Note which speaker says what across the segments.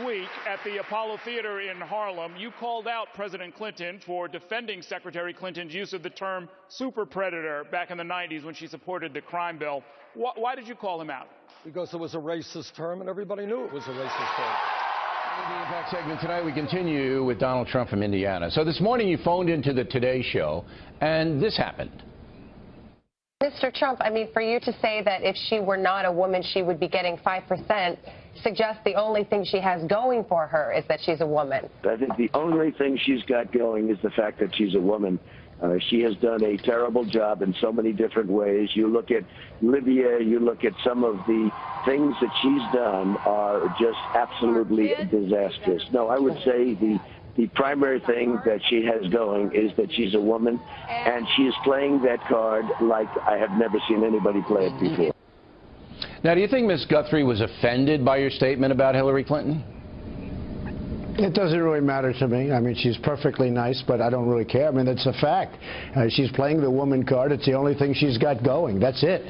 Speaker 1: week at the Apollo Theater in Harlem, you called out President Clinton for defending Secretary Clinton's use of the term super predator back in the 90s when she supported the crime bill. Why did you call him out?
Speaker 2: Because it was a racist term, and everybody knew it was a racist term.
Speaker 3: In the Impact segment tonight, we continue with Donald Trump from Indiana. So this morning you phoned into the Today Show, and this happened.
Speaker 4: Mr. Trump, I mean, for you to say that if she were not a woman, she would be getting 5%, suggests the only thing she has going for her is that she's a woman.
Speaker 5: I think the only thing she's got going is the fact that she's a woman. She has done a terrible job in so many different ways. You look at Libya, you look at some of the things that she's done are just absolutely disastrous. No, I would say the primary thing that she has going is that she's a woman, and she is playing that card like I have never seen anybody play it before.
Speaker 3: Now, do you think Ms. Guthrie was offended by your statement about Hillary Clinton?
Speaker 6: It doesn't really matter to me. I mean, she's perfectly nice, but I don't really care. I mean, it's a fact. She's playing the woman card. It's the only thing she's got going. That's it.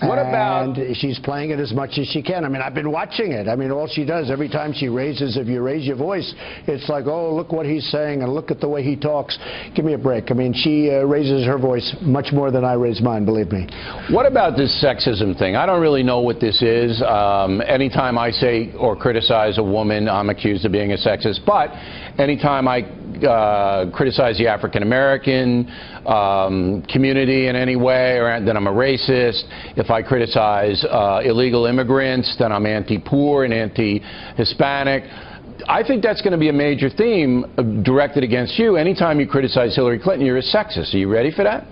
Speaker 3: What about...
Speaker 6: And she's playing it as much as she can. I mean, I've been watching it. I mean, all she does, every time she raises, if you raise your voice, it's like, oh, look what he's saying, and look at the way he talks. Give me a break. I mean, she raises her voice much more than I raise mine, believe me.
Speaker 3: What about this sexism thing? I don't really know what this is. Anytime I say or criticize a woman, I'm accused of being a sexist. But anytime I criticize the African-American community in any way, then I'm a racist. If I criticize illegal immigrants, then I'm anti-poor and anti-Hispanic. I think that's going to be a major theme directed against you. Anytime you criticize Hillary Clinton, you're a sexist. Are you ready for that?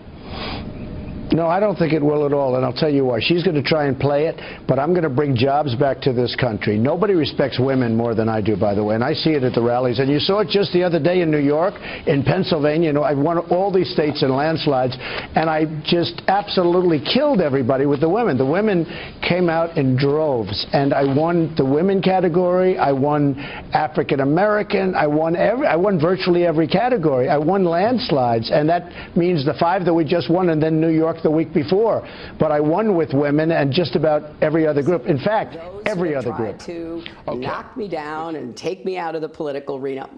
Speaker 6: No, I don't think it will at all, and I'll tell you why. She's going to try and play it, but I'm going to bring jobs back to this country. Nobody respects women more than I do, by the way, and I see it at the rallies. And you saw it just the other day in New York, in Pennsylvania. You know, I won all these states in landslides, and I just absolutely killed everybody with the women. The women came out in droves, and I won the women category. I won African American. I won virtually every category. I won landslides, and that means the 5 that we just won, and then New York the week before. But I won with women and just about every other group. In fact, every other group.
Speaker 7: To knock me down and take me out of the political arena,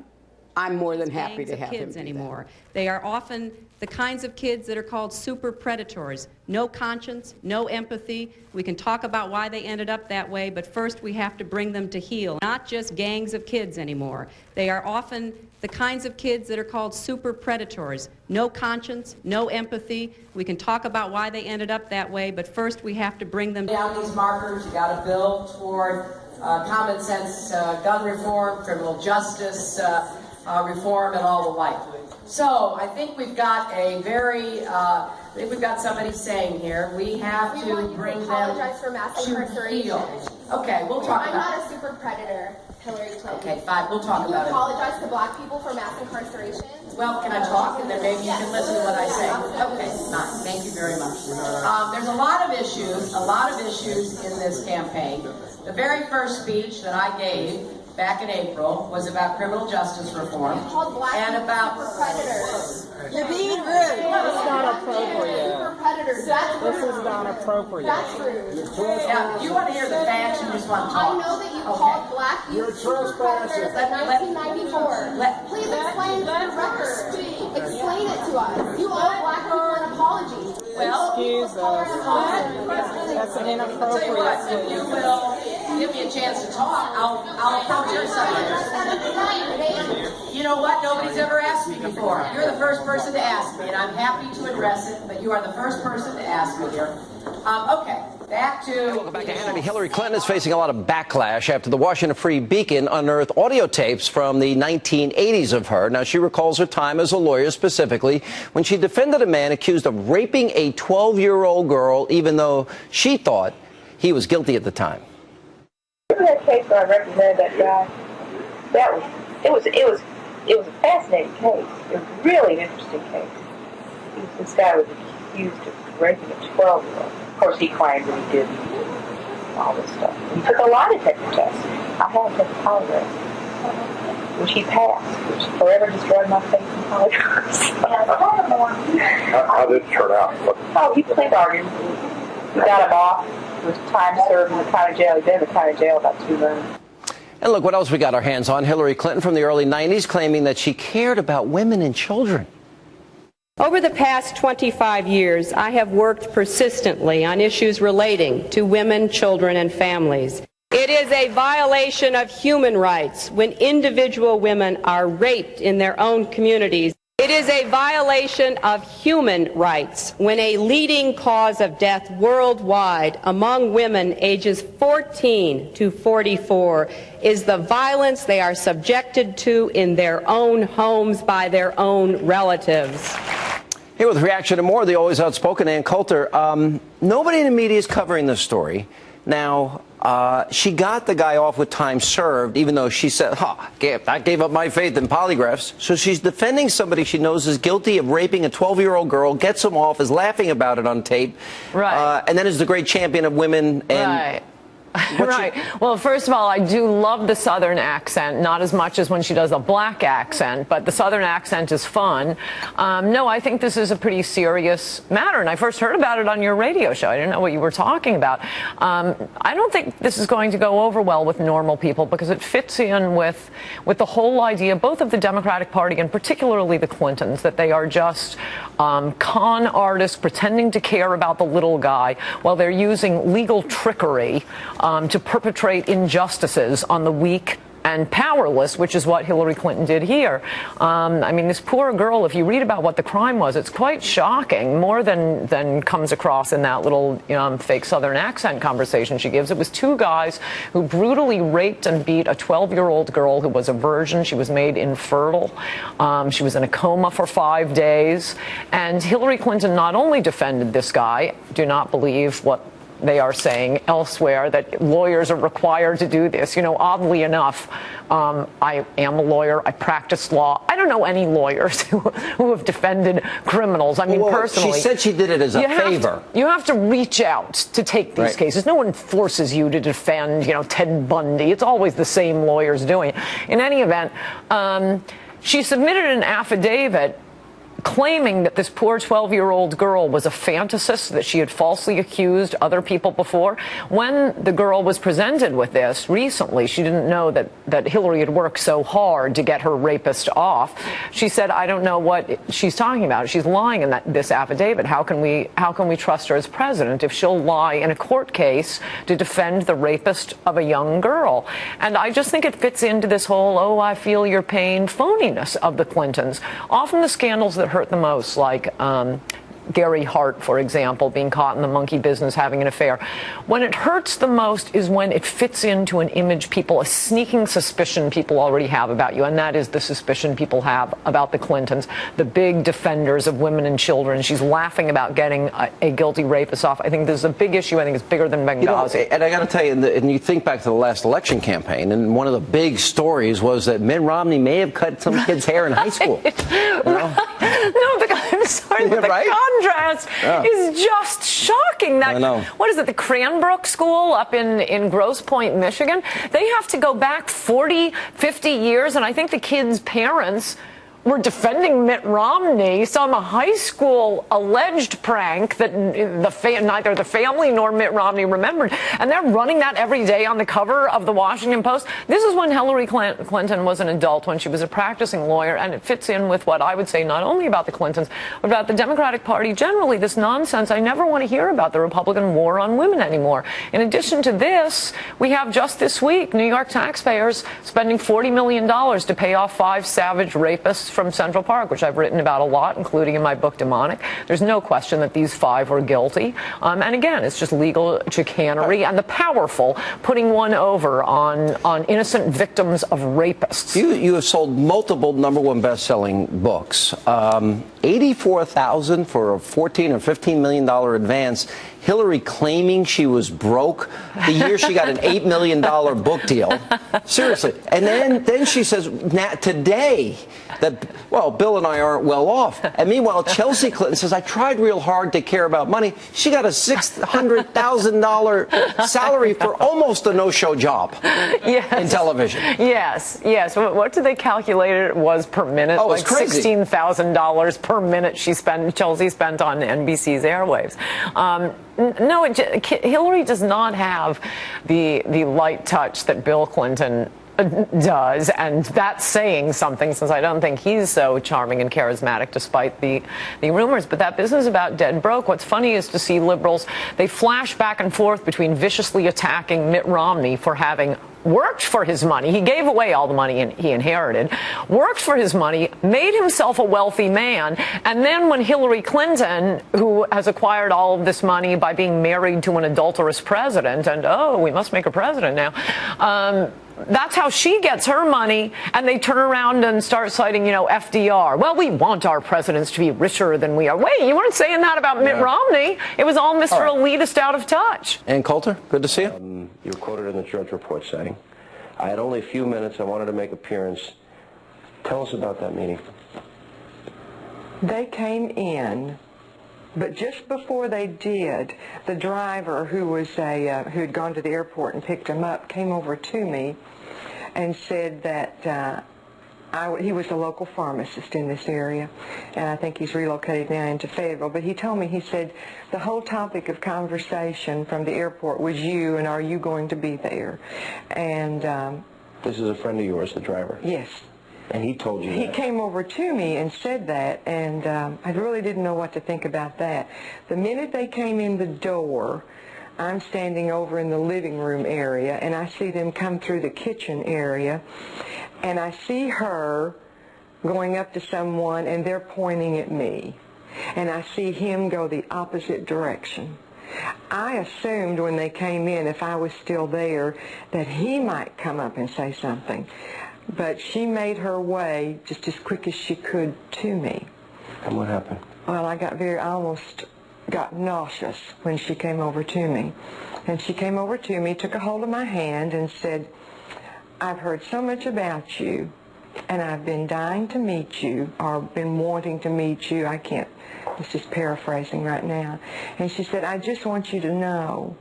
Speaker 7: I'm more than happy to have kids anymore.
Speaker 8: They are often the kinds of kids that are called super predators. No conscience, no empathy. We can talk about why they ended up that way, but first we have to bring them to heel. Not just gangs of kids anymore. They are often the kinds of kids that are called super predators. No conscience, no empathy. We can talk about why they ended up that way, but first we have to bring them
Speaker 7: down these markers. You got to build toward common sense gun reform, criminal justice reform, and all the like. So I think we've got a very, I think we've got somebody saying here, we have to bring them
Speaker 9: apologize for mass incarceration.
Speaker 7: Okay, we'll talk about it.
Speaker 9: I'm not a super predator, Hillary Clinton.
Speaker 7: Okay, fine, we'll talk about it.
Speaker 9: You apologize to black people for mass incarceration?
Speaker 7: Well, can I talk, and then maybe you can listen to what I say? Okay, fine. Thank you very much. There's a lot of issues in this campaign. The very first speech that I gave back in April was about criminal justice reform and about
Speaker 9: predators.
Speaker 10: You're being rude. That's not appropriate. This is not appropriate.
Speaker 9: That's rude.
Speaker 7: Now, do you want to hear the facts? You just want to talk?
Speaker 9: I know that you called black youth super predators in 1994. Please explain the record. Explain it to us. You owe black people an apology.
Speaker 7: Well,
Speaker 10: excuse us. That's an inappropriate
Speaker 7: thing. If you will give me a chance to talk, I'll approach your side. You know what? Nobody's ever asked me before. You're the first person to ask me, and I'm happy to address it, but you are the first person to ask me here. Okay. Back to
Speaker 11: Hannity. Hillary Clinton is facing a lot of backlash after the Washington Free Beacon unearthed audio tapes from the 1980s of her. Now, she recalls her time as a lawyer, specifically when she defended a man accused of raping a 12-year-old girl, even though she thought he was guilty at the time.
Speaker 12: Remember that case where I represented that guy? It was a fascinating case. It was a really interesting case. This guy was accused of raping a 12-year-old. Of course, he claimed that he didn't, all this stuff. He took a lie detector test. I had to take a polygraph, which he passed, which forever destroyed my faith in polygraphs.
Speaker 13: How did it turn out?
Speaker 12: Oh, he pled bargain. We got him off. It was time served in the county jail. He'd been in the county jail about 2 months.
Speaker 11: And look what else we got our hands on. Hillary Clinton from the early 90s claiming that she cared about women and children.
Speaker 8: Over the past 25 years, I have worked persistently on issues relating to women, children, and families. It is a violation of human rights when individual women are raped in their own communities. It is a violation of human rights when a leading cause of death worldwide among women ages 14 to 44 is the violence they are subjected to in their own homes by their own relatives.
Speaker 11: Here with reaction to more, the always outspoken Ann Coulter. Nobody in the media is covering this story. Now, she got the guy off with time served, even though she said, I gave up my faith in polygraphs. So she's defending somebody she knows is guilty of raping a 12-year-old girl, gets him off, is laughing about it on tape.
Speaker 14: Right.
Speaker 11: And then is the great champion of women. And
Speaker 14: right. Right. Well, first of all, I do love the Southern accent, not as much as when she does a black accent, but the Southern accent is fun. No, I think this is a pretty serious matter, and I first heard about it on your radio show. I didn't know what you were talking about. I don't think this is going to go over well with normal people because it fits in with the whole idea, both of the Democratic Party and particularly the Clintons, that they are just con artists pretending to care about the little guy while they're using legal trickery to perpetrate injustices on the weak and powerless, which is what Hillary Clinton did here. I mean, this poor girl, if you read about what the crime was, it's quite shocking, more than comes across in that little fake Southern accent conversation she gives. It was two guys who brutally raped and beat a 12-year-old girl who was a virgin. She was made infertile. She was in a coma for 5 days. And Hillary Clinton not only defended this guy, do not believe what they are saying elsewhere, that lawyers are required to do this. You know, oddly enough, I am a lawyer. I practice law. I don't know any lawyers who have defended criminals. I mean, personally.
Speaker 11: She said she did it as a favor.
Speaker 14: You have to reach out to take these cases. No one forces you to defend, Ted Bundy. It's always the same lawyers doing it. In any event, she submitted an affidavit claiming that this poor 12-year-old girl was a fantasist, that she had falsely accused other people before. When the girl was presented with this recently, she didn't know that Hillary had worked so hard to get her rapist off. She said, I don't know what she's talking about. She's lying in this affidavit. How can we trust her as president if she'll lie in a court case to defend the rapist of a young girl? And I just think it fits into this whole, oh, I feel your pain phoniness of the Clintons. Often the scandals that hurt the most, like Gary Hart, for example, being caught in the monkey business having an affair. When it hurts the most is when it fits into an image a sneaking suspicion people already have about you, and that is the suspicion people have about the Clintons, the big defenders of women and children. She's laughing about getting a guilty rapist off. I think this is a big issue. I think it's bigger than Benghazi.
Speaker 11: And I got to tell you, and you think back to the last election campaign, and one of the big stories was that Mitt Romney may have cut some kid's hair in high school.
Speaker 14: No, I'm sorry, but the contrast is just shocking. That,
Speaker 11: I know.
Speaker 14: What is it, the Cranbrook School up in Grosse Pointe, Michigan? They have to go back 40, 50 years, and I think the kids' parents were defending Mitt Romney, some high school alleged prank that neither the family nor Mitt Romney remembered. And they're running that every day on the cover of the Washington Post. This is when Hillary Clinton was an adult, when she was a practicing lawyer, and it fits in with what I would say not only about the Clintons, but about the Democratic Party generally, this nonsense. I never want to hear about the Republican war on women anymore. In addition to this, we have just this week New York taxpayers spending $40 million to pay off 5 savage rapists from Central Park, which I've written about a lot, including in my book Demonic. There's no question that these 5 were guilty. And again, it's just legal chicanery and the powerful putting one over on innocent victims of rapists.
Speaker 11: You have sold multiple #1 best-selling books. $84,000 for a $14 or $15 million advance. Hillary claiming she was broke the year she got an $8 million book deal. Seriously. And then she says, today, that, well, Bill and I aren't well off. And meanwhile, Chelsea Clinton says, I tried real hard to care about money. She got a $600,000 salary for almost a no-show job in television.
Speaker 14: Yes. What did they calculate it was per minute?
Speaker 11: Oh, it's
Speaker 14: like
Speaker 11: crazy.
Speaker 14: $16,000 per minute Chelsea spent on NBC's airwaves. No, Hillary does not have the light touch that Bill Clinton does, and that's saying something, since I don't think he's so charming and charismatic despite the rumors. But that business about dead broke, what's funny is to see liberals, they flash back and forth between viciously attacking Mitt Romney for having worked for his money. He gave away all the money he inherited, worked for his money, made himself a wealthy man, and then when Hillary Clinton, who has acquired all of this money by being married to an adulterous president, and we must make her president now, that's how she gets her money, and they turn around and start citing, FDR. Well, we want our presidents to be richer than we are. Wait, you weren't saying that about Mitt Romney. It was all Mr. Elitist out of touch.
Speaker 11: Ann Coulter, good to see you. You were quoted in the Drudge Report saying, I had only a few minutes. I wanted to make appearance. Tell us about that meeting.
Speaker 15: They came in, but just before they did, the driver who had gone to the airport and picked him up came over to me and said that he was a local pharmacist in this area, and I think he's relocated now into Fayetteville. But he told me, he said, the whole topic of conversation from the airport was you, and are you going to be there? And
Speaker 11: this is a friend of yours, the driver?
Speaker 15: Yes.
Speaker 11: And he told you
Speaker 15: He
Speaker 11: that?
Speaker 15: came over to me and said that, and I really didn't know what to think about that. The minute they came in the door, I'm standing over in the living room area, and I see them come through the kitchen area, and I see her going up to someone, and they're pointing at me. And I see him go the opposite direction. I assumed when they came in, if I was still there, that he might come up and say something. But she made her way just as quick as she could to me.
Speaker 11: And what happened?
Speaker 15: Well, I almost got nauseous when she came over to me. And she came over to me, took a hold of my hand, and said, I've heard so much about you, and I've been dying to meet you, or been wanting to meet you. It's just paraphrasing right now. And she said, I just want you to know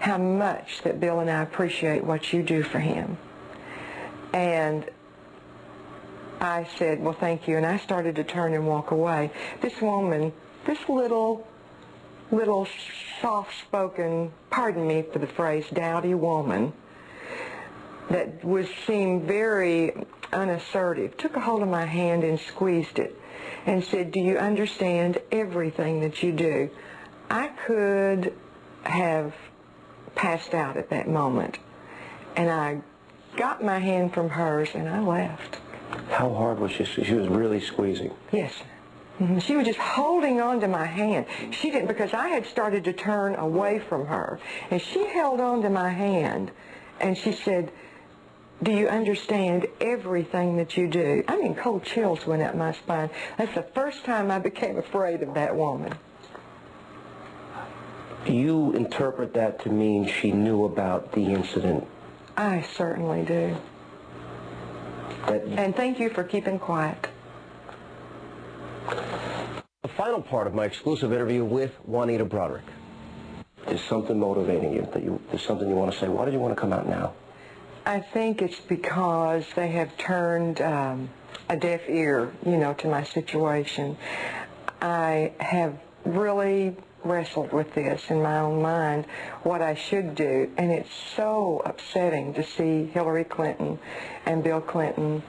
Speaker 15: how much that Bill and I appreciate what you do for him. And I said, well, thank you. And I started to turn and walk away. This woman, this little soft-spoken, pardon me for the phrase, dowdy woman, that seemed very unassertive, took a hold of my hand and squeezed it and said, do you understand everything that you do? I could have passed out at that moment, and I got my hand from hers and I left.
Speaker 11: How hard was she? She was really squeezing.
Speaker 15: Yes. She was just holding on to my hand. She didn't, because I had started to turn away from her, and she held on to my hand, and she said, do you understand everything that you do? I mean, cold chills went up my spine. That's the first time I became afraid of that woman.
Speaker 11: You interpret that to mean she knew about the incident?
Speaker 15: I certainly do. And thank you for keeping quiet.
Speaker 11: The final part of my exclusive interview with Juanita Broaddrick. Is something motivating you? There's something you want to say? Why did you want to come out now?
Speaker 15: I think it's because they have turned a deaf ear, to my situation. I have really wrestled with this in my own mind, what I should do, and it's so upsetting to see Hillary Clinton and Bill Clinton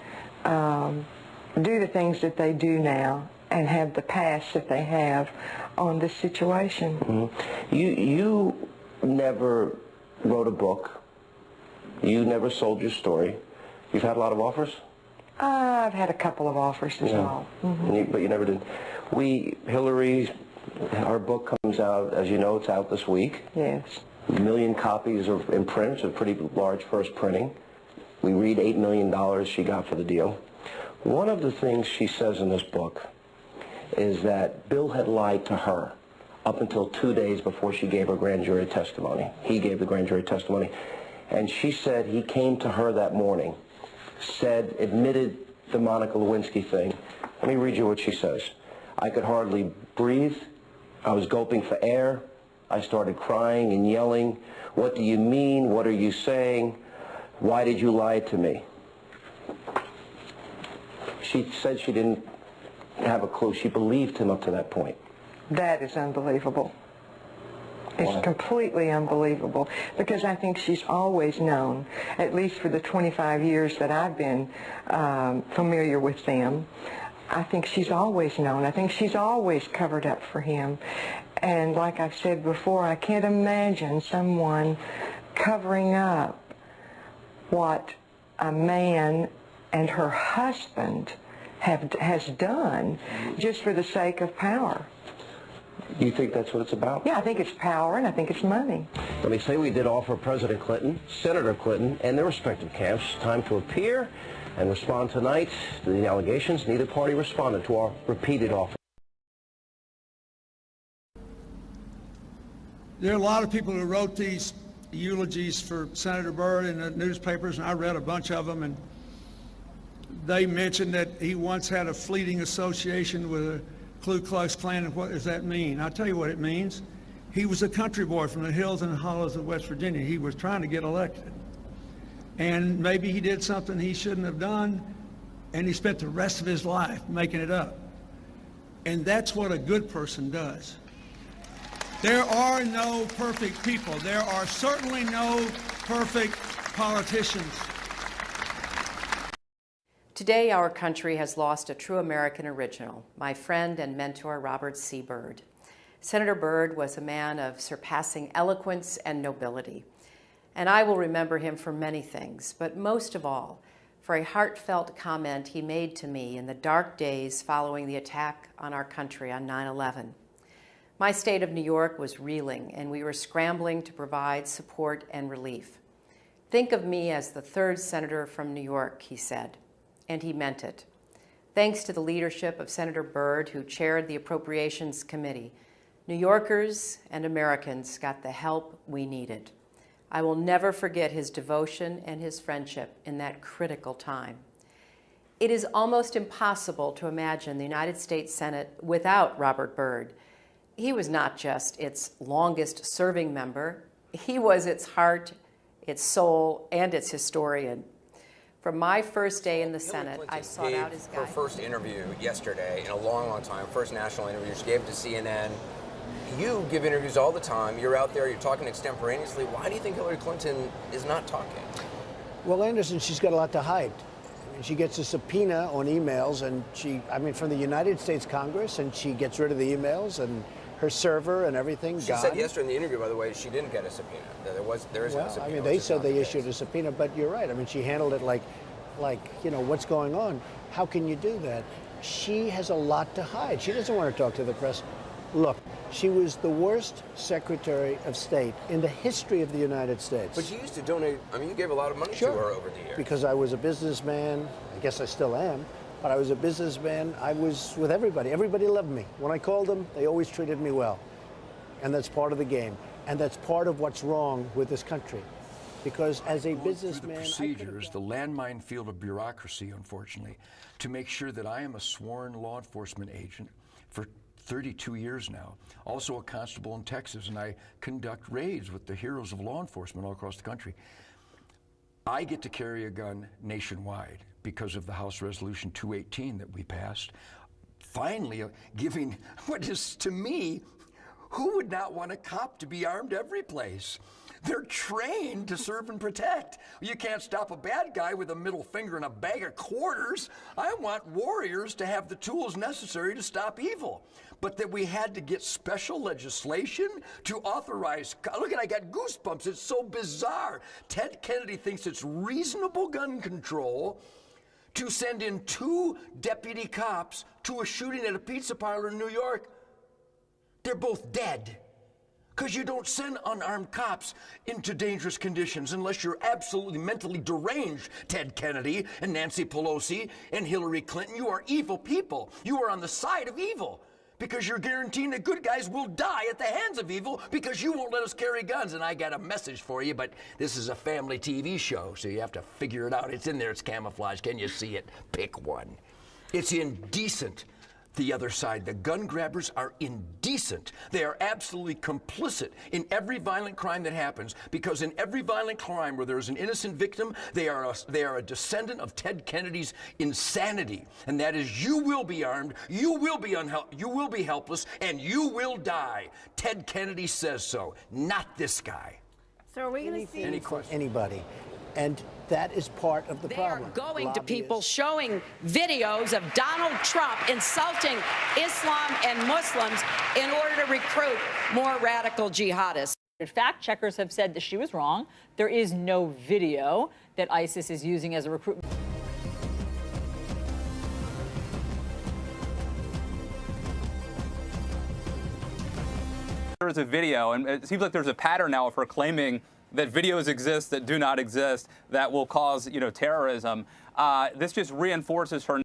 Speaker 15: do the things that they do now and have the past that they have on this situation.
Speaker 11: Mm-hmm. You never wrote a book. You never sold your story. You've had a lot of offers?
Speaker 15: I've had a couple of offers as well. Mm-hmm.
Speaker 11: But you never did. Hillary, our book comes out, as you know, it's out this week.
Speaker 15: Yes.
Speaker 11: 1 million copies are in print. It's a pretty large first printing. We read $8 million she got for the deal. One of the things she says in this book is that Bill had lied to her up until 2 days before she gave her grand jury testimony. He gave the grand jury testimony. And she said he came to her that morning, admitted the Monica Lewinsky thing. Let me read you what she says. I could hardly breathe. I was gulping for air. I started crying and yelling. What do you mean? What are you saying? Why did you lie to me? She said she didn't have a clue. She believed him up to that point.
Speaker 15: That is unbelievable. It's completely unbelievable, because I think she's always known, at least for the 25 years that I've been familiar with them, I think she's always known. I think she's always covered up for him. And like I've said before, I can't imagine someone covering up what a man and her husband has done just for the sake of power.
Speaker 11: You think that's what it's about?
Speaker 15: Yeah, I think it's power, and I think it's money.
Speaker 11: Let me say we did offer President Clinton, Senator Clinton, and their respective camps time to appear and respond tonight to the allegations. Neither party responded to our repeated offer.
Speaker 16: There are a lot of people who wrote these eulogies for Senator Byrd in the newspapers, and I read a bunch of them, and they mentioned that he once had a fleeting association with a Ku Klux Klan. And what does that mean? I'll tell you what it means. He was a country boy from the hills and hollows of West Virginia. He was trying to get elected. And maybe he did something he shouldn't have done, and he spent the rest of his life making it up. And that's what a good person does. There are no perfect people. There are certainly no perfect politicians.
Speaker 17: Today, our country has lost a true American original, my friend and mentor, Robert C. Byrd. Senator Byrd was a man of surpassing eloquence and nobility. And I will remember him for many things, but most of all, for a heartfelt comment he made to me in the dark days following the attack on our country on 9/11. My state of New York was reeling, and we were scrambling to provide support and relief. Think of me as the third senator from New York, he said. And he meant it. Thanks to the leadership of Senator Byrd, who chaired the Appropriations Committee, New Yorkers and Americans got the help we needed. I will never forget his devotion and his friendship in that critical time. It is almost impossible to imagine the United States Senate without Robert Byrd. He was not just its longest serving member, he was its heart, its soul, and its historian. From my first day in the Senate, I sought out his guidance.
Speaker 18: Her first interview yesterday in a long, long time, first national interview, she gave it to CNN. You give interviews all the time. You're out there, you're talking extemporaneously. Why do you think Hillary Clinton is not talking?
Speaker 6: Well, Anderson, she's got a lot to hide. I mean, she gets a subpoena on emails, and from the United States Congress, and she gets rid of the emails and her server and everything.
Speaker 18: She said yesterday in the interview, by the way, she didn't get a subpoena. There isn't a subpoena.
Speaker 6: I mean, they said they issued a subpoena, but you're right. I mean, she handled it like, what's going on? How can you do that? She has a lot to hide. She doesn't want to talk to the press. Look, she was the worst Secretary of State in the history of the United States.
Speaker 18: But you used to donate, you gave a lot of money to her over the years.
Speaker 6: Because I was a businessman. I guess I still am. But I was a businessman. I was with everybody. Everybody loved me. When I called them, they always treated me well. And that's part of the game. And that's part of what's wrong with this country. Because as a businessman,
Speaker 19: the procedures, the landmine field of bureaucracy, unfortunately, to make sure that I am a sworn law enforcement agent for 32 years now, also a constable in Texas, and I conduct raids with the heroes of law enforcement all across the country. I get to carry a gun nationwide because of the House Resolution 218 that we passed, finally giving what is, to me, who would not want a cop to be armed every place? They're trained to serve and protect. You can't stop a bad guy with a middle finger and a bag of quarters. I want warriors to have the tools necessary to stop evil. But that we had to get special legislation to authorize, look, I got goosebumps, it's so bizarre. Ted Kennedy thinks it's reasonable gun control to send in 2 deputy cops to a shooting at a pizza parlor in New York. They're both dead. Because you don't send unarmed cops into dangerous conditions unless you're absolutely mentally deranged, Ted Kennedy and Nancy Pelosi and Hillary Clinton. You are evil people. You are on the side of evil because you're guaranteeing that good guys will die at the hands of evil because you won't let us carry guns. And I got a message for you, but this is a family TV show, so you have to figure it out. It's in there. It's camouflage. Can you see it? Pick one. It's indecent the other side. The gun grabbers are indecent. They are absolutely complicit in every violent crime that happens, because in every violent crime where there is an innocent victim, they are a descendant of Ted Kennedy's insanity, and that is, you will be armed, you will be helpless, and you will die. Ted Kennedy says so, not this guy.
Speaker 10: So are we going to see
Speaker 6: anybody? And that is part of the problem.
Speaker 20: They are going to people showing videos of Donald Trump insulting Islam and Muslims in order to recruit more radical jihadists.
Speaker 21: Fact checkers have said that she was wrong. There is no video that ISIS is using as a recruitment.
Speaker 22: There's a video, and it seems like there's a pattern now of her claiming that videos exist that do not exist that will cause, terrorism. This just reinforces her.
Speaker 23: In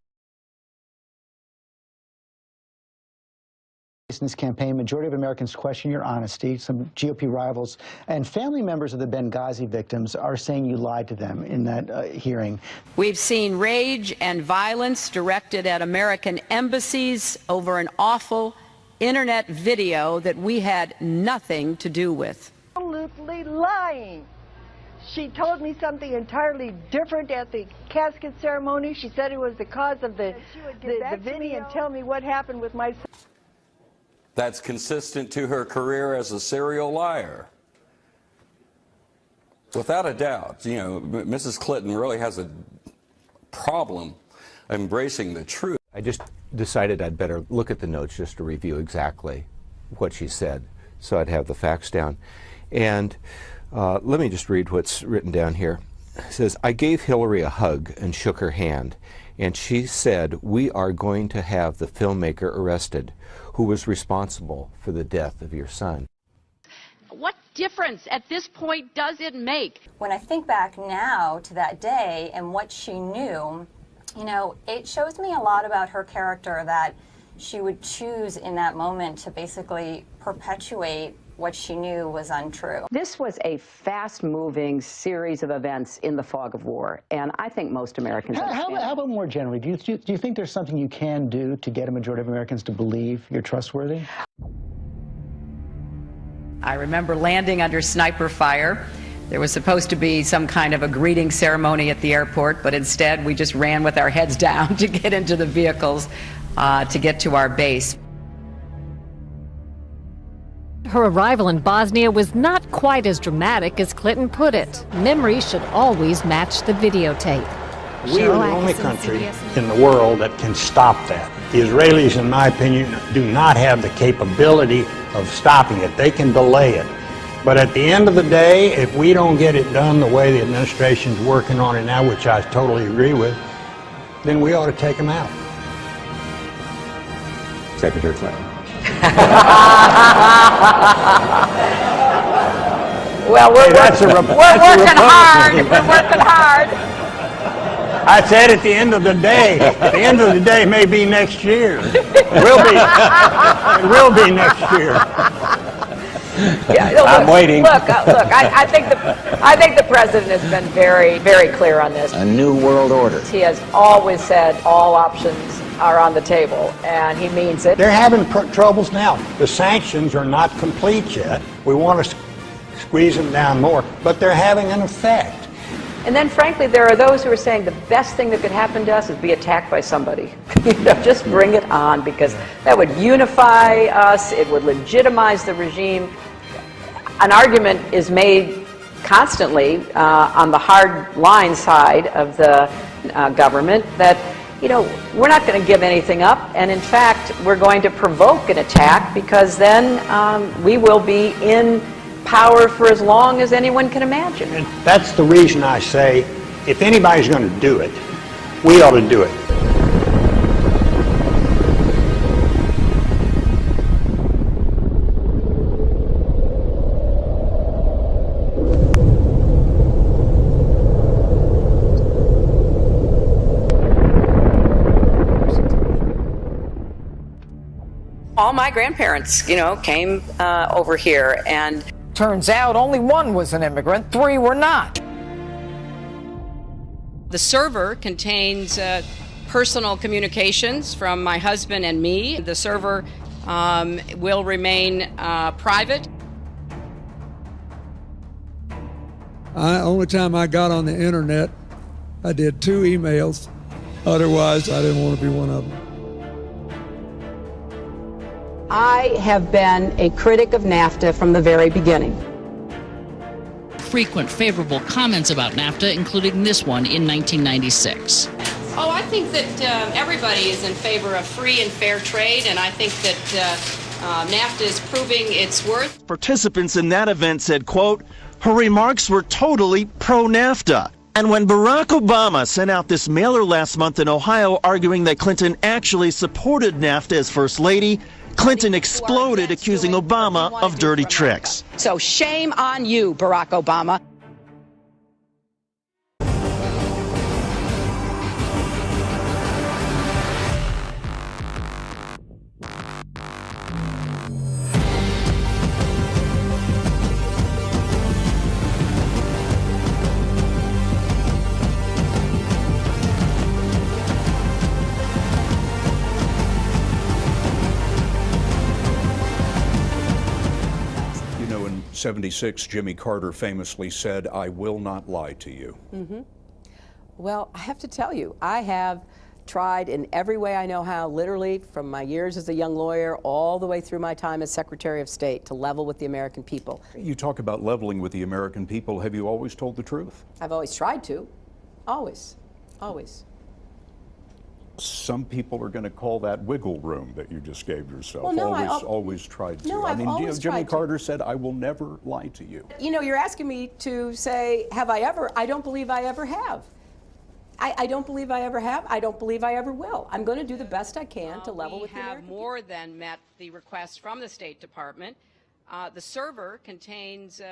Speaker 23: this campaign, majority of Americans question your honesty. Some GOP rivals and family members of the Benghazi victims are saying you lied to them in that hearing.
Speaker 20: We've seen rage and violence directed at American embassies over an awful internet video that we had nothing to do with.
Speaker 24: Absolutely lying. She told me something entirely different at the casket ceremony. She said it was the cause of the video and tell me what happened with my son.
Speaker 25: That's consistent to her career as a serial liar. Without a doubt, Mrs. Clinton really has a problem embracing the truth.
Speaker 3: I just decided I'd better look at the notes just to review exactly what she said, so I'd have the facts down. And let me just read what's written down here. It says, I gave Hillary a hug and shook her hand, and she said, we are going to have the filmmaker arrested who was responsible for the death of your son.
Speaker 26: What difference at this point does it make?
Speaker 27: When I think back now to that day and what she knew, it shows me a lot about her character, that she would choose in that moment to basically perpetuate what she knew was untrue.
Speaker 28: This was a fast-moving series of events in the fog of war, and I think most Americans understand.
Speaker 23: How about more generally? Do you think there's something you can do to get a majority of Americans to believe you're trustworthy?
Speaker 20: I remember landing under sniper fire. There was supposed to be some kind of a greeting ceremony at the airport, but instead we just ran with our heads down to get into the vehicles to get to our base.
Speaker 29: Her arrival in Bosnia was not quite as dramatic as Clinton put it. Memory should always match the videotape.
Speaker 30: We are the only country in the world that can stop that. The Israelis, in my opinion, do not have the capability of stopping it. They can delay it. But at the end of the day, if we don't get it done the way the administration's working on it now, which I totally agree with, then we ought to take them out.
Speaker 25: Secretary Clinton.
Speaker 27: Well, we're
Speaker 30: That's
Speaker 27: working hard. We're working hard.
Speaker 30: I said at the end of the day. The end of the day may be next year. It will be next year.
Speaker 27: Yeah, look,
Speaker 25: I'm waiting.
Speaker 27: Look. I think the president has been very, very clear on this.
Speaker 25: A new world order.
Speaker 27: He has always said all options are on the table, and he means it.
Speaker 30: They're having troubles now. The sanctions are not complete yet. We want to squeeze them down more, but they're having an effect.
Speaker 28: And then, frankly, there are those who are saying the best thing that could happen to us is be attacked by somebody. Just bring it on, because that would unify us. It would legitimize the regime. An argument is made constantly on the hard line side of the government that, we're not going to give anything up, and in fact, we're going to provoke an attack, because then we will be in power for as long as anyone can imagine.
Speaker 30: And that's the reason I say, if anybody's going to do it, we ought to do it.
Speaker 20: All my grandparents, came over here, and
Speaker 14: turns out only one was an immigrant, 3 were not.
Speaker 20: the server contains
Speaker 28: personal communications from my husband and me. The server will remain private.
Speaker 16: Only time I got on the internet, I did 2 emails. Otherwise, I didn't want to be one of them.
Speaker 28: I have been a critic of NAFTA from the very beginning.
Speaker 1: Frequent favorable comments about NAFTA, including this one in 1996.
Speaker 28: Oh, I think that everybody is in favor of free and fair trade, and I think that NAFTA is proving its worth.
Speaker 2: Participants in that event said, quote, her remarks were totally pro-NAFTA. And when Barack Obama sent out this mailer last month in Ohio arguing that Clinton actually supported NAFTA as First Lady, Clinton exploded, accusing Obama of dirty tricks.
Speaker 28: So shame on you, Barack Obama.
Speaker 4: In 76, Jimmy Carter famously said, I will not lie to you.
Speaker 28: Mm-hmm. Well, I have to tell you, I have tried in every way I know how, literally from my years as a young lawyer all the way through my time as Secretary of State, to level with the American people.
Speaker 4: You talk about leveling with the American people. Have you always told the truth?
Speaker 28: I've always tried to. Always. Always.
Speaker 4: Some people are going to call that wiggle room that you just gave yourself.
Speaker 28: Well, no,
Speaker 4: always tried to.
Speaker 28: No,
Speaker 4: I mean,
Speaker 28: always
Speaker 4: Jimmy
Speaker 28: tried to.
Speaker 4: Carter said, I will never lie to you.
Speaker 28: You know, you're asking me to say, have I ever? I don't believe I ever have. I don't believe I ever have. I don't believe I ever will. I'm going to do the best I can to level with the American people. We have more than met the request from the State Department. The server contains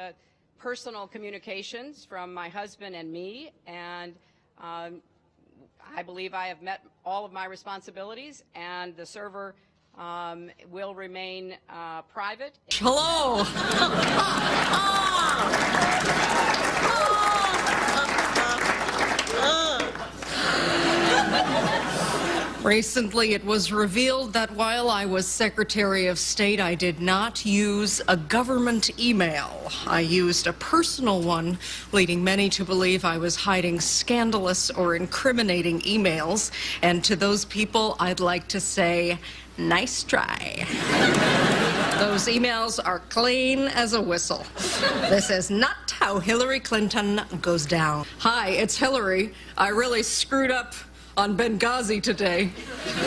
Speaker 28: personal communications from my husband and me, and I believe I have met all of my responsibilities, and the server will remain private.
Speaker 1: Hello. Recently, it was revealed that while I was Secretary of State, I did not use a government email. I used a personal one, leading many to believe I was hiding scandalous or incriminating emails. And to those people, I'd like to say, nice try. Those emails are clean as a whistle. This is not how Hillary Clinton goes down. Hi, it's Hillary. I really screwed up on Benghazi today.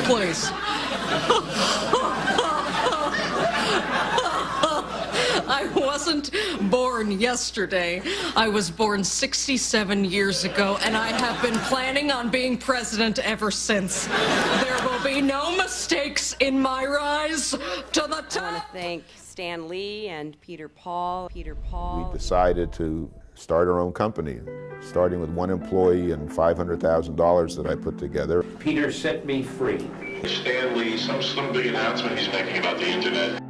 Speaker 1: Please. I wasn't born yesterday. I was born 67 years ago, and I have been planning on being president ever since. There will be no mistakes in my rise to the top.
Speaker 28: I want to thank Stan Lee and Peter Paul.
Speaker 5: We decided to start our own company, starting with 1 employee and $500,000 that I put together.
Speaker 7: Peter set me free.
Speaker 8: Stan Lee, some big announcement he's making about the internet.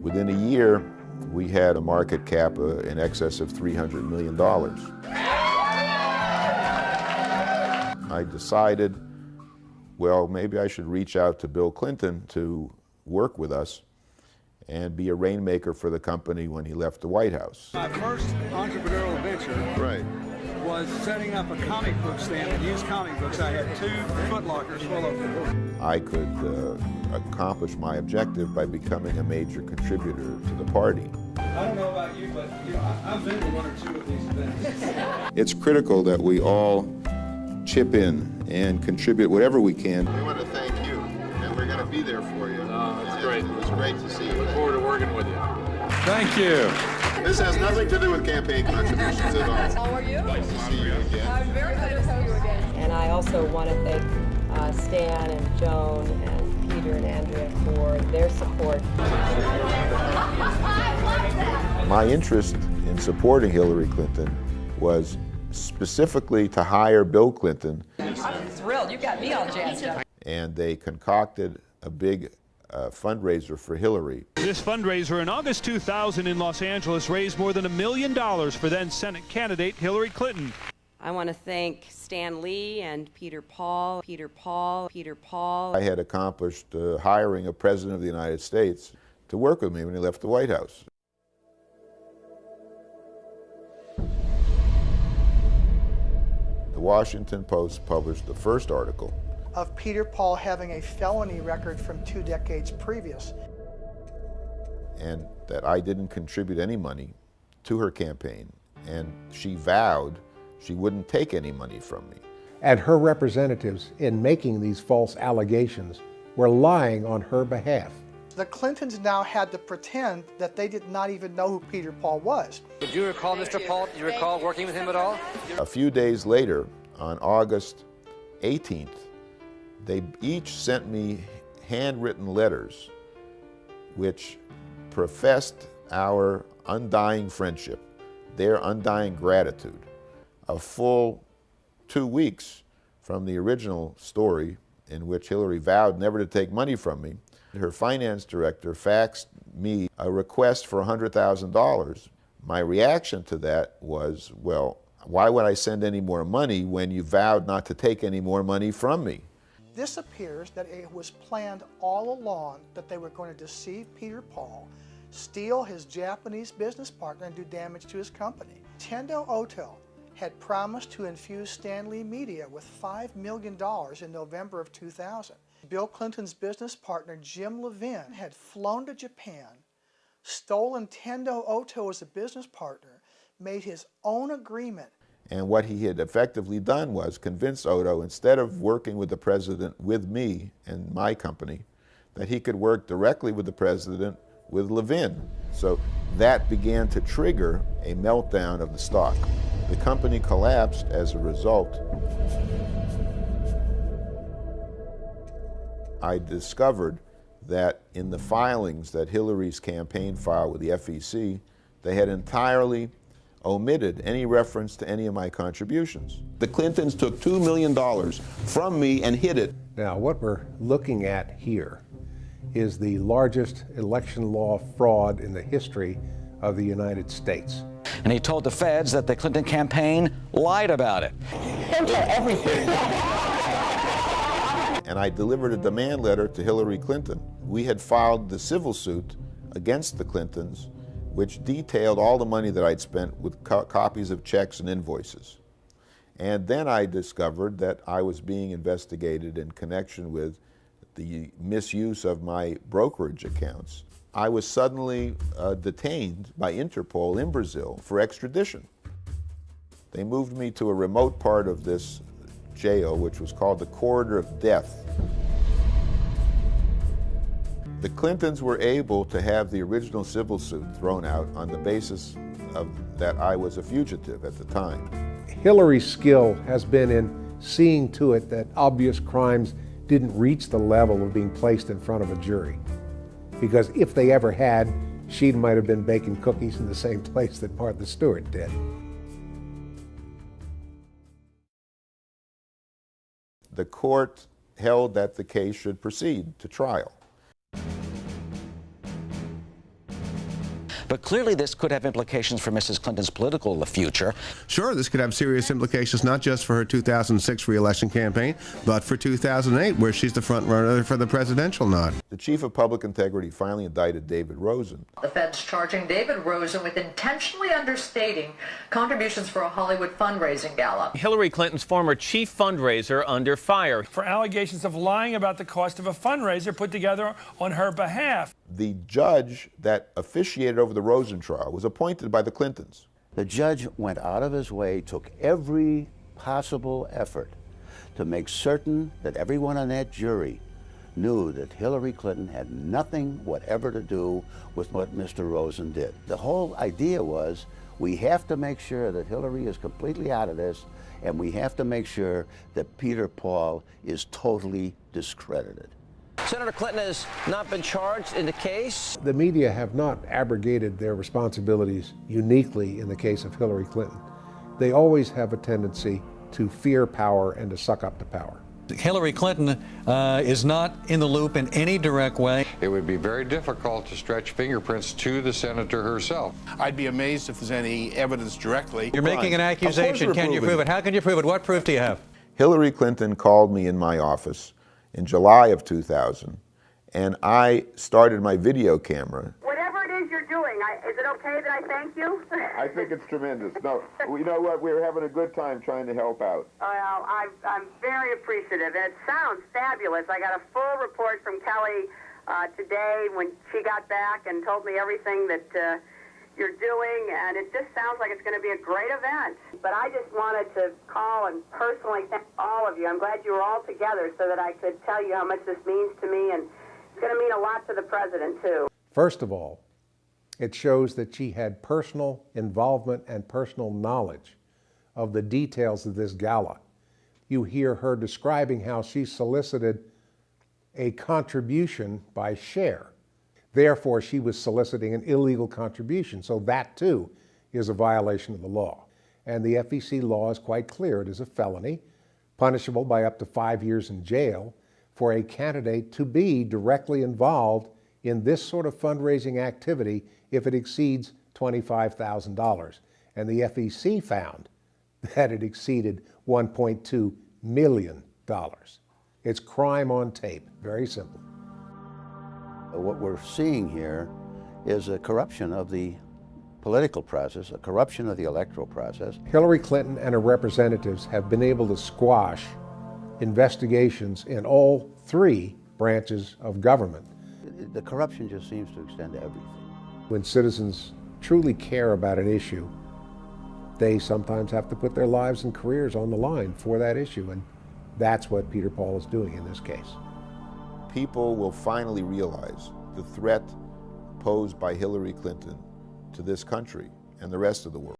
Speaker 5: Within a year, we had a market cap in excess of $300 million. I decided, well, maybe I should reach out to Bill Clinton to work with us and be a rainmaker for the company when he left the White House.
Speaker 16: My first entrepreneurial venture was setting up a comic book stand and used comic books. I had 2 Foot Lockers full of them.
Speaker 5: I could accomplish my objective by becoming a major contributor to the party.
Speaker 16: I don't know about you, but I've been to 1 or 2 of these events.
Speaker 5: It's critical that we all chip in and contribute whatever we can.
Speaker 8: We want to thank you, and we're going to be there for you.
Speaker 7: That's great.
Speaker 8: It was great to see you.
Speaker 7: Look forward to working with you.
Speaker 4: Thank you.
Speaker 8: This has nothing to do with campaign contributions at all.
Speaker 28: How are you?
Speaker 8: Nice to see you again.
Speaker 28: I'm very glad to see you again. And I also want to thank Stan and Joan and Peter and Andrea for their support.
Speaker 5: My interest in supporting Hillary Clinton was specifically to hire Bill Clinton.
Speaker 28: I'm thrilled. You got me all jazzed up.
Speaker 5: And they concocted a big fundraiser for Hillary.
Speaker 9: This fundraiser in August 2000 in Los Angeles raised more than $1 million for then Senate candidate Hillary Clinton.
Speaker 6: I want to thank Stan Lee and Peter Paul.
Speaker 5: I had accomplished hiring a president of the United States to work with me when he left the White House. The Washington Post published the first article
Speaker 9: of Peter Paul having a felony record from 2 decades previous.
Speaker 5: And that I didn't contribute any money to her campaign, and she vowed she wouldn't take any money from me.
Speaker 10: And her representatives, in making these false allegations, were lying on her behalf.
Speaker 9: The Clintons now had to pretend that they did not even know who Peter Paul was.
Speaker 11: Did you recall Mr. Paul? Do you recall working with him at all?
Speaker 5: A few days later, on August 18th, they each sent me handwritten letters which professed our undying friendship, their undying gratitude. A full 2 weeks from the original story in which Hillary vowed never to take money from me, her finance director faxed me a request for $100,000. My reaction to that was, well, why would I send any more money when you vowed not to take any more money from me?
Speaker 9: This appears that it was planned all along that they were going to deceive Peter Paul, steal his Japanese business partner, and do damage to his company. Tendo Oto had promised to infuse Stanley Media with $5 million in November of 2000. Bill Clinton's business partner, Jim Levin, had flown to Japan, stolen Tendo Oto as a business partner, made his own agreement.
Speaker 5: And what he had effectively done was convince Oto, instead of working with the president with me and my company, that he could work directly with the president with Levin. So that began to trigger a meltdown of the stock. The company collapsed as a result. I discovered that in the filings that Hillary's campaign filed with the FEC, they had entirely omitted any reference to any of my contributions. The Clintons took $2 million from me and hid it.
Speaker 10: Now, what we're looking at here is the largest election law fraud in the history of the United States.
Speaker 12: And he told the feds that the Clinton campaign lied about it.
Speaker 9: Don't tell everything.
Speaker 5: And I delivered a demand letter to Hillary Clinton. We had filed the civil suit against the Clintons, which detailed all the money that I'd spent with copies of checks and invoices. And then I discovered that I was being investigated in connection with the misuse of my brokerage accounts. I was suddenly detained by Interpol in Brazil for extradition. They moved me to a remote part of this jail, which was called the Corridor of Death. The Clintons were able to have the original civil suit thrown out on the basis of that I was a fugitive at the time.
Speaker 10: Hillary's skill has been in seeing to it that obvious crimes didn't reach the level of being placed in front of a jury. Because if they ever had, she might have been baking cookies in the same place that Martha Stewart did.
Speaker 5: The court held that the case should proceed to trial.
Speaker 12: But clearly this could have implications for Mrs. Clinton's political future.
Speaker 13: Sure, this could have serious implications not just for her 2006 re-election campaign, but for 2008, where she's the front runner for the presidential nod.
Speaker 5: The chief of public integrity finally indicted David Rosen.
Speaker 15: The Fed's charging David Rosen with intentionally understating contributions for a Hollywood fundraising gala.
Speaker 17: Hillary Clinton's former chief fundraiser under fire
Speaker 16: for allegations of lying about the cost of a fundraiser put together on her behalf.
Speaker 5: The judge that officiated over the Rosen trial was appointed by the Clintons.
Speaker 18: The judge went out of his way, took every possible effort to make certain that everyone on that jury knew that Hillary Clinton had nothing whatever to do with what Mr. Rosen did. The whole idea was, we have to make sure that Hillary is completely out of this, and we have to make sure that Peter Paul is totally discredited.
Speaker 12: Senator Clinton has not been charged in the case.
Speaker 10: The media have not abrogated their responsibilities uniquely in the case of Hillary Clinton. They always have a tendency to fear power and to suck up to power.
Speaker 3: Hillary Clinton is not in the loop in any direct way.
Speaker 19: It would be very difficult to stretch fingerprints to the senator herself.
Speaker 7: I'd be amazed if there's any evidence directly.
Speaker 3: You're making an accusation. Can you prove it? How can you prove it? What proof do you have?
Speaker 5: Hillary Clinton called me in my office in July of 2000, and I started my video camera.
Speaker 21: Whatever it is you're doing, is it okay that I thank you?
Speaker 5: I think it's tremendous. No, you know what? We're having a good time trying to help out.
Speaker 21: Well, I'm very appreciative. It sounds fabulous. I got a full report from Kelly today when she got back and told me everything that you're doing, and it just sounds like it's going to be a great event. But I just wanted to call and personally thank all of you. I'm glad you were all together so that I could tell you how much this means to me, and it's going to mean a lot to the president, too.
Speaker 10: First of all, it shows that she had personal involvement and personal knowledge of the details of this gala. You hear her describing how she solicited a contribution by share. Therefore, she was soliciting an illegal contribution. So that, too, is a violation of the law. And the FEC law is quite clear. It is a felony, punishable by up to 5 years in jail, for a candidate to be directly involved in this sort of fundraising activity if it exceeds $25,000. And the FEC found that it exceeded $1.2 million. It's crime on tape, very simple.
Speaker 18: What we're seeing here is a corruption of the political process, a corruption of the electoral process.
Speaker 10: Hillary Clinton and her representatives have been able to squash investigations in all three branches of government.
Speaker 18: The corruption just seems to extend to everything.
Speaker 10: When citizens truly care about an issue, they sometimes have to put their lives and careers on the line for that issue, and that's what Peter Paul is doing in this case.
Speaker 5: People will finally realize the threat posed by Hillary Clinton to this country and the rest of the world.